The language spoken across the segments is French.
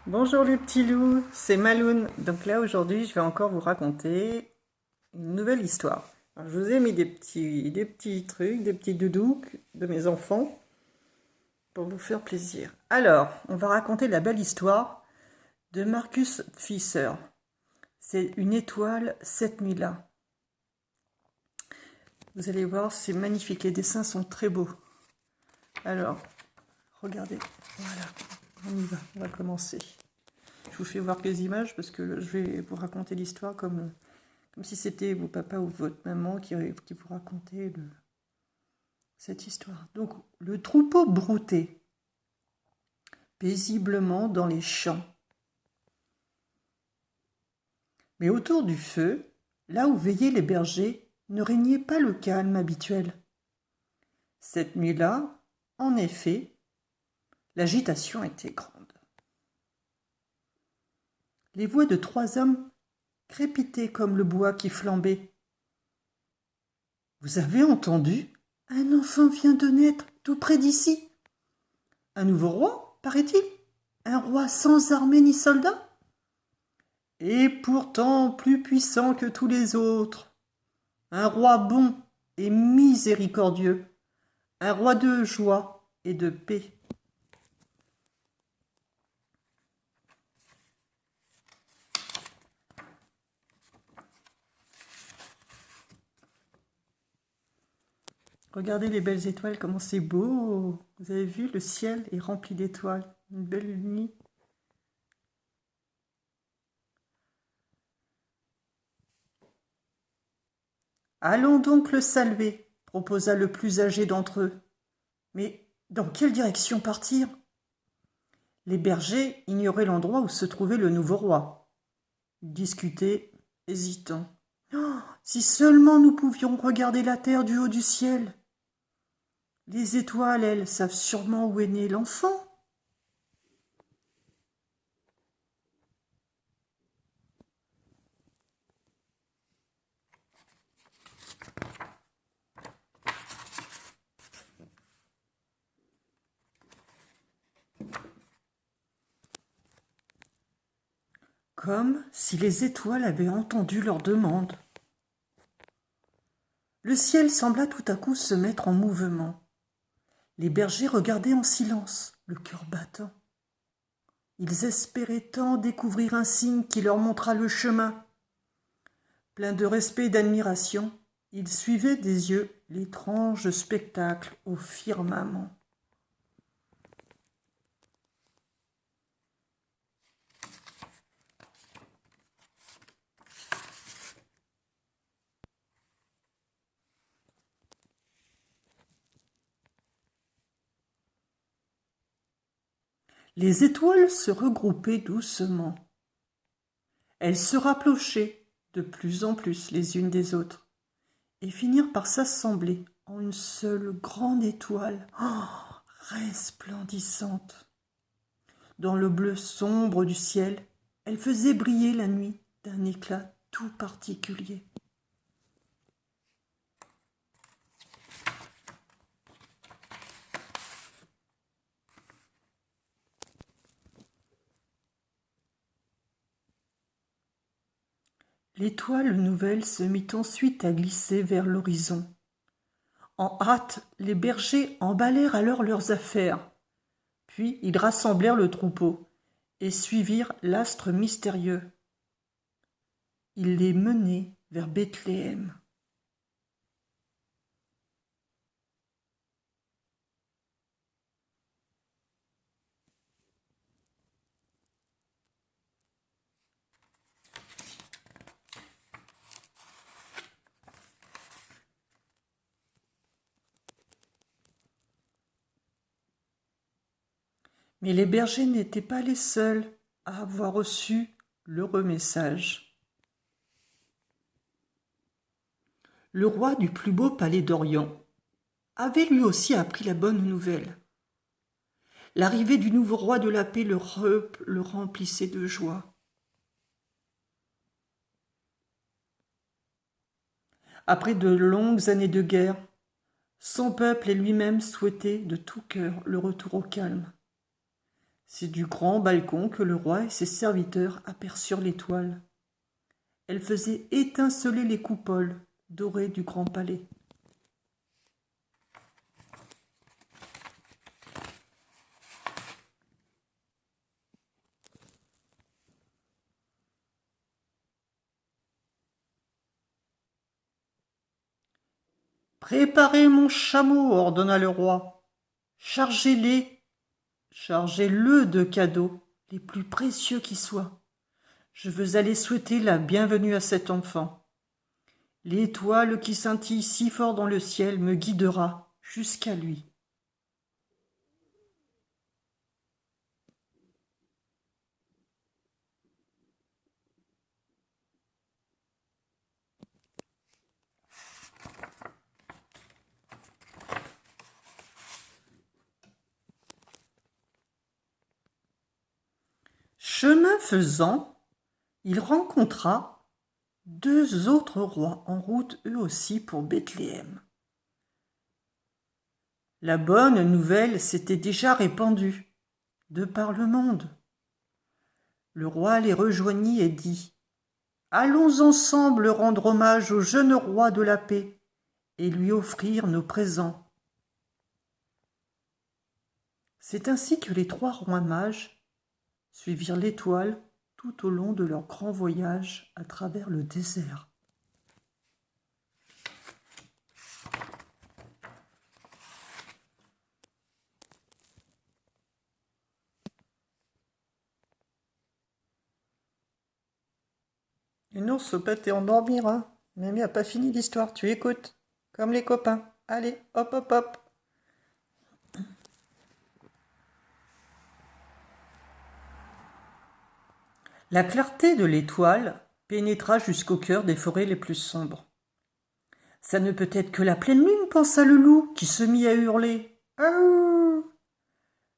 Bonjour les petits loups, c'est Maloun. Donc là aujourd'hui je vais encore vous raconter une nouvelle histoire. Alors, je vous ai mis des petits trucs, des petits doudous de mes enfants pour vous faire plaisir. Alors, on va raconter la belle histoire de Marcus Pfister. C'est une étoile cette nuit-là. Vous allez voir, c'est magnifique, les dessins sont très beaux. Alors, regardez, voilà, on va commencer. Je vous fais voir les images parce que je vais vous raconter l'histoire comme si c'était vos papas ou votre maman qui vous racontait cette histoire. Donc, le troupeau broutait paisiblement dans les champs. Mais autour du feu, là où veillaient les bergers, ne régnait pas le calme habituel. Cette nuit-là, en effet, l'agitation était grande. Les voix de 3 hommes crépitaient comme le bois qui flambait. « Vous avez entendu ? Un enfant vient de naître tout près d'ici. Un nouveau roi, paraît-il ? Un roi sans armée ni soldats ? Et pourtant plus puissant que tous les autres. Un roi bon et miséricordieux. Un roi de joie et de paix. » Regardez les belles étoiles, comment c'est beau. Vous avez vu, le ciel est rempli d'étoiles. Une belle nuit. « Allons donc le saluer, proposa le plus âgé d'entre eux. Mais dans quelle direction partir ? Les bergers ignoraient l'endroit où se trouvait le nouveau roi. Ils discutaient, hésitant. « Oh, si seulement nous pouvions regarder la terre du haut du ciel ! Les étoiles, elles, savent sûrement où est né l'enfant. » Comme si les étoiles avaient entendu leur demande. Le ciel sembla tout à coup se mettre en mouvement. Les bergers regardaient en silence, le cœur battant. Ils espéraient tant découvrir un signe qui leur montrât le chemin. Pleins de respect et d'admiration, ils suivaient des yeux l'étrange spectacle au firmament. Les étoiles se regroupaient doucement. Elles se rapprochaient de plus en plus les unes des autres et finirent par s'assembler en une seule grande étoile, resplendissante. Dans le bleu sombre du ciel, elle faisait briller la nuit d'un éclat tout particulier. L'étoile nouvelle se mit ensuite à glisser vers l'horizon. En hâte, les bergers emballèrent alors leurs affaires. Puis ils rassemblèrent le troupeau et suivirent l'astre mystérieux. Il les menait vers Bethléem. Mais les bergers n'étaient pas les seuls à avoir reçu l'heureux message. Le roi du plus beau palais d'Orient avait lui aussi appris la bonne nouvelle. L'arrivée du nouveau roi de la paix le remplissait de joie. Après de longues années de guerre, son peuple et lui-même souhaitaient de tout cœur le retour au calme. C'est du grand balcon que le roi et ses serviteurs aperçurent l'étoile. Elle faisait étinceler les coupoles dorées du grand palais. « Préparez mon chameau, ordonna le roi. Chargez-le de cadeaux, les plus précieux qui soient. Je veux aller souhaiter la bienvenue à cet enfant. L'étoile qui scintille si fort dans le ciel me guidera jusqu'à lui. » Chemin faisant, il rencontra 2 autres rois en route eux aussi pour Bethléem. La bonne nouvelle s'était déjà répandue de par le monde. Le roi les rejoignit et dit : « Allons ensemble rendre hommage au jeune roi de la paix et lui offrir nos présents. » C'est ainsi que les 3 rois mages suivirent l'étoile tout au long de leur grand voyage à travers le désert. Une ours au pâté endormira. Mamie a pas fini l'histoire, tu écoutes. Comme les copains. Allez, hop, hop, hop. La clarté de l'étoile pénétra jusqu'au cœur des forêts les plus sombres. « Ça ne peut être que la pleine lune, pensa le loup, qui se mit à hurler. Ah !»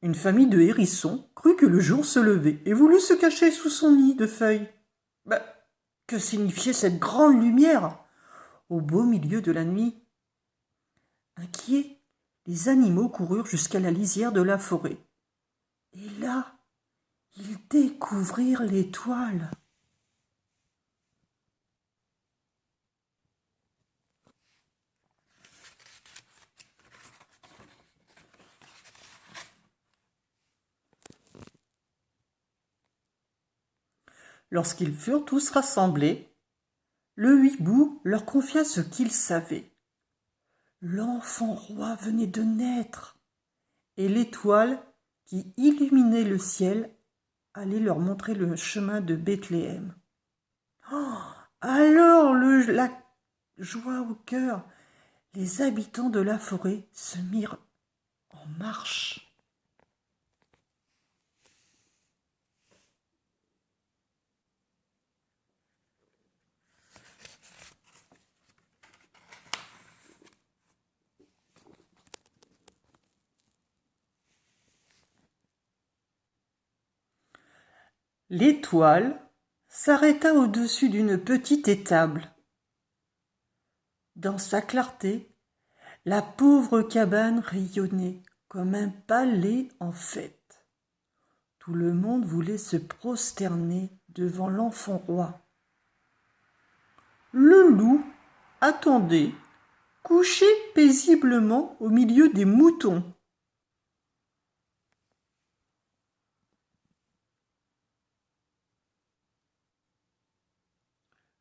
Une famille de hérissons crut que le jour se levait et voulut se cacher sous son nid de feuilles. Que signifiait cette grande lumière au beau milieu de la nuit ? Inquiets, les animaux coururent jusqu'à la lisière de la forêt. Et là, ils découvrirent l'étoile. Lorsqu'ils furent tous rassemblés, le hibou leur confia ce qu'il savait. L'enfant roi venait de naître, et l'étoile qui illuminait le ciel allait leur montrer le chemin de Bethléem. Oh, alors la joie au cœur, les habitants de la forêt se mirent en marche. L'étoile s'arrêta au-dessus d'une petite étable. Dans sa clarté, la pauvre cabane rayonnait comme un palais en fête. Tout le monde voulait se prosterner devant l'enfant roi. Le loup attendait, couché paisiblement au milieu des moutons.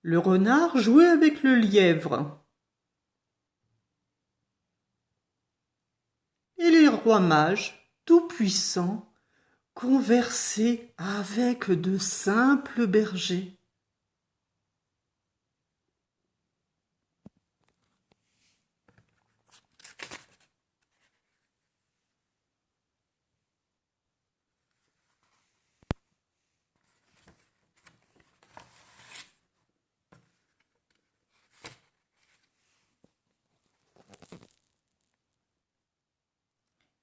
Le renard jouait avec le lièvre. Et les rois mages, tout-puissants, conversaient avec de simples bergers.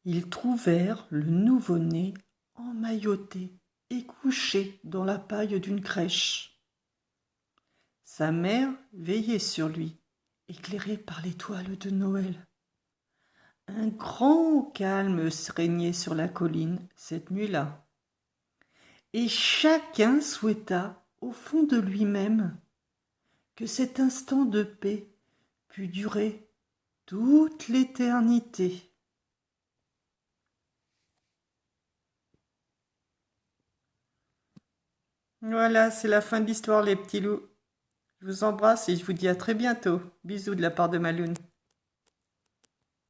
Ils trouvèrent le nouveau-né emmailloté et couché dans la paille d'une crèche. Sa mère veillait sur lui, éclairée par l'étoile de Noël. Un grand calme régnait sur la colline cette nuit-là. Et chacun souhaita, au fond de lui-même, que cet instant de paix pût durer toute l'éternité. Voilà, c'est la fin de l'histoire, les petits loups. Je vous embrasse et je vous dis à très bientôt. Bisous de la part de Maloune.